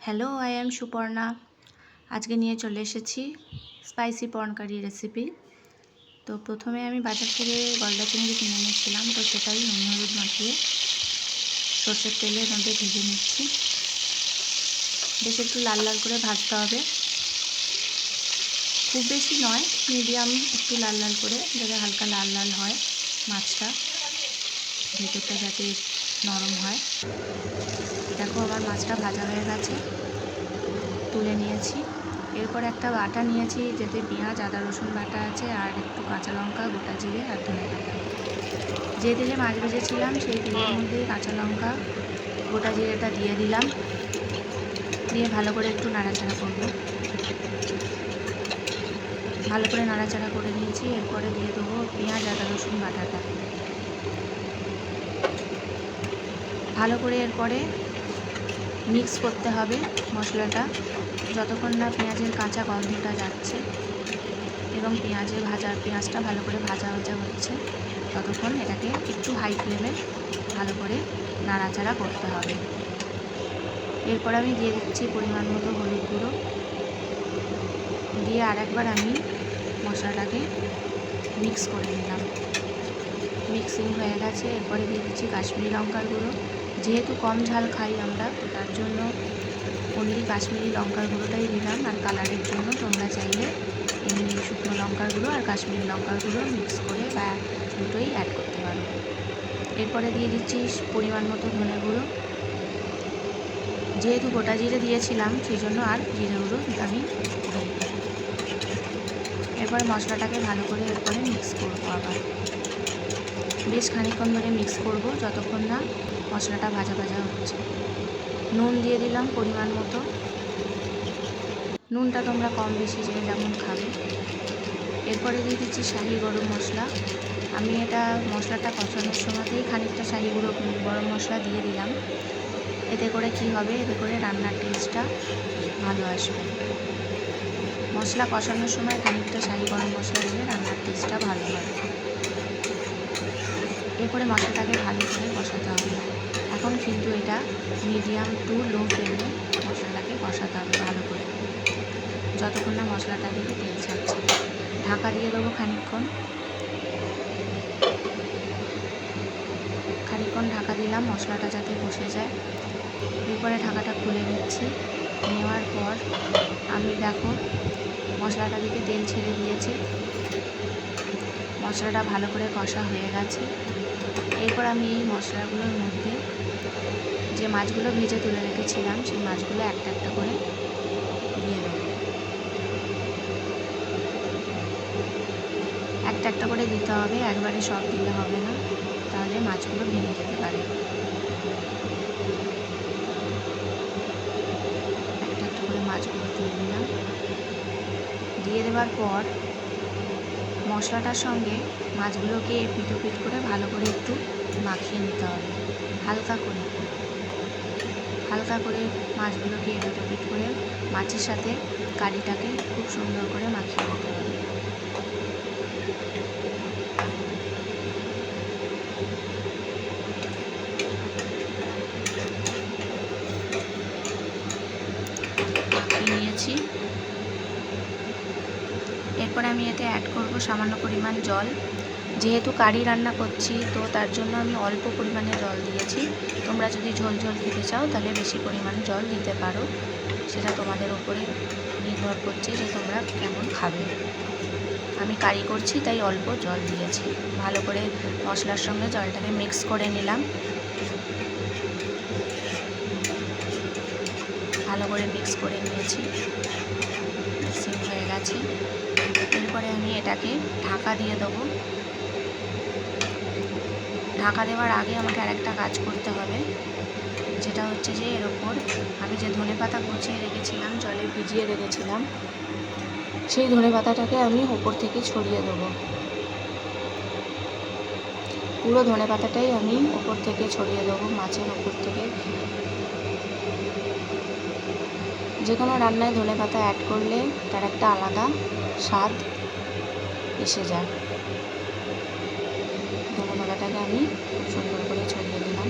Hello, I am Suparna. আজকে নিয়ে চলে এসেছি স্পাইসি প্রন কারি রেসিপি। তো প্রথমে আমি বাজার থেকে গলদা চিংড়ি কিনে নিয়েছিলাম, তো সেটাই নুন হলুদ মাখিয়ে সর্ষের তেলের মধ্যে ভেজে নিচ্ছি। বেশ একটু লাল লাল করে ভাজতে হবে, খুব বেশি নয়, মিডিয়াম একটু লাল লাল করে, যাতে হালকা লাল লাল হয় মাছটা, ভেতরটা যাতে নরম হয়। দেখো আমার মাছটা ভাজা হয়ে গেছে, তুলে নিয়েছি। এরপর একটা বাটা নিয়েছি, যেতে পেঁয়াজ আদা রসুন বাটা আছে, আর একটু কাঁচা লঙ্কা, গোটা জিরে আর ধনে পাতা। যে তেলে মাছ ভেজেছিলাম সেই তেলের মধ্যেই কাঁচা লঙ্কা গোটা জিরেটা দিয়ে দিলাম, দিয়ে ভালো করে একটু নাড়াচাড়া করব। ভালো করে নাড়াচাড়া করে নিয়েছি। এরপরে দিয়ে দেবো পেঁয়াজ আদা রসুন বাটাটা। ভালো করে এরপরে মিক্স করতে হবে মশলাটা, যতক্ষণ না পেঁয়াজের কাঁচা গন্ধটা যাচ্ছে এবং পেঁয়াজটা ভালো করে ভাজা হচ্ছে, ততক্ষণ এটাকে একটু হাই ফ্লেমে ভালো করে নাড়াচাড়া করতে হবে। এরপর আমি দিয়ে দিচ্ছি পরিমাণ মতো হলুদ গুঁড়ো, দিয়ে আরেকবার আমি মশলাটাকে মিক্স করে নিলাম। মিক্সিং হয়ে গেছে। এরপরে দিয়ে দিচ্ছি কাশ্মীরি লঙ্কার গুঁড়ো। যেহেতু কম ঝাল খাই আমরা, তো তার জন্য অনলি কাশ্মীরি লঙ্কার গুঁড়োটাই দিলাম। আর কালারের জন্য তোমরা চাইলে এমনি শুকনো লঙ্কার গুঁড়ো আর কাশ্মীরি লঙ্কার গুঁড়ো মিক্স করে বা দুটোই অ্যাড করতে পারো। এরপরে দিয়ে দিচ্ছি পরিমাণ মতো ধনে গুঁড়ো। যেহেতু গোটা জিরে দিয়েছিলাম সেই জন্য আর জিরে গুঁড়ো আমি দিই। এরপরে মশলাটাকে ভালো করে এরপরে মিক্স করবো। আবার বেশ খানিকক্ষণ ধরে মিক্স করব, যতক্ষণ না মশলাটা ভাজা ভাজা হচ্ছে। নুন দিয়ে দিলাম পরিমাণ মতো। নুনটা তোমরা কম বেশি যে যেমন খাবে। এরপরে দিয়ে দিচ্ছি শাহি গরম মশলা। আমি এটা মশলাটা কষানোর সময়তেই খানিকটা শাহি গরম মশলা দিয়ে দিলাম। এতে করে কি হবে, এতে করে রান্নার টেস্টটা ভালো আসবে। মশলা কষানোর সময় খানিকটা শাহি গরম মশলা দিলে রান্নার টেস্টটা ভালো হয়। এরপরে মশলাটাকে ভালো করে কষাতে হবে। এখন কিন্তু এটা মিডিয়াম টু লো ফ্লেমে মশলাটাকে কষাতে হবে ভালো করে, যতক্ষণ না মশলাটা থেকে তেল ছাড়ছে। ঢাকা দিয়ে দেবো খানিকক্ষণ ঢাকা দিলাম, মশলাটা যাতে বসে যায়। এরপরে ঢাকাটা খুলে নিচ্ছি। নেওয়ার পর আমি দেখো মশলাটা থেকে তেল ছেড়ে দিয়েছে, মশলাটা ভালো করে কষা হয়ে গেছে। এরপর আমি এই মশলাগুলোর মধ্যে যে মাছগুলো ভেজে তুলে রেখেছিলাম সেই মাছগুলো একটা একটা করে দিয়ে দেবো। একটা একটা করে দিতে হবে, একবারে সব দিলে হবে না, তাহলে মাছগুলো ভেঙে যেতে পারে। একটা একটা করে মাছগুলো দিয়ে দিলাম। দিয়ে দেওয়ার পর মশলাটার সঙ্গে মাছগুলোকে পিট করে ভালো করে একটু মাখিয়ে নিতে হবে। হালকা করে মাছগুলোকে পিট করে মাছের সাথে কারিটাকে খুব সুন্দর করে মাখিয়ে নিতে হবে। মাখিয়ে নিয়েছি। এরপর আমি এতে অ্যাড করব সামান্য পরিমাণ জল। যেহেতু কারি রান্না করছি, তো তার জন্য আমি অল্প পরিমাণে জল দিয়েছি। তোমরা যদি ঝোল খেতে চাও তাহলে বেশি পরিমাণে জল দিতে পারো, সেটা তোমাদের উপরে নির্ভর করছে যে তোমরা কেমন খাবে। আমি কারি করছি তাই অল্প জল দিয়েছি। ভালো করে মশলার সঙ্গে জলটাকে মিক্স করে নিলাম। ভালো করে মিক্স করে নিয়েছি, মিক্সিং হয়ে গেছে। এরপরে আমি এটাকে ঢাকা দিয়ে দেবো। ঢাকা দেওয়ার আগে আমাকে আরেকটা কাজ করতে হবে, যেটা হচ্ছে যে এর ওপর আমি যে ধনেপাতা কুচিয়ে রেখেছিলাম, জলে ভিজিয়ে রেখেছিলাম, সেই ধনেপাতাটাকে আমি ওপর থেকে ছড়িয়ে দেবো। পুরো ধনেপাতাটাই আমি ওপর থেকে ছড়িয়ে দেবো, মাছের ওপর থেকে। যে কোনো রান্নায় ধনেপাতা অ্যাড করলে তার একটা আলাদা স্বাদ এসে যায়। ধনেপাতাটাকে আমি খুব সুন্দর করে ছড়িয়ে দিলাম।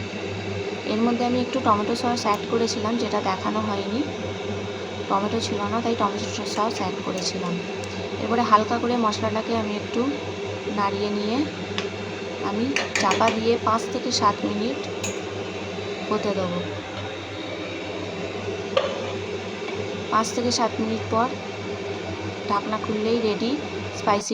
এর মধ্যে আমি একটু টমেটো সস অ্যাড করেছিলাম, যেটা দেখানো হয়নি, টমেটো ছিল না তাই টমেটো সস অ্যাড করেছিলাম। এরপরে হালকা করে মশলাটাকে আমি একটু নাড়িয়ে নিয়ে আমি চাপা দিয়ে 5 থেকে 7 মিনিট হতে দেবো। 5 থেকে 7 মিনিট পর ঢাকনা খুললেই রেডি স্পাইসি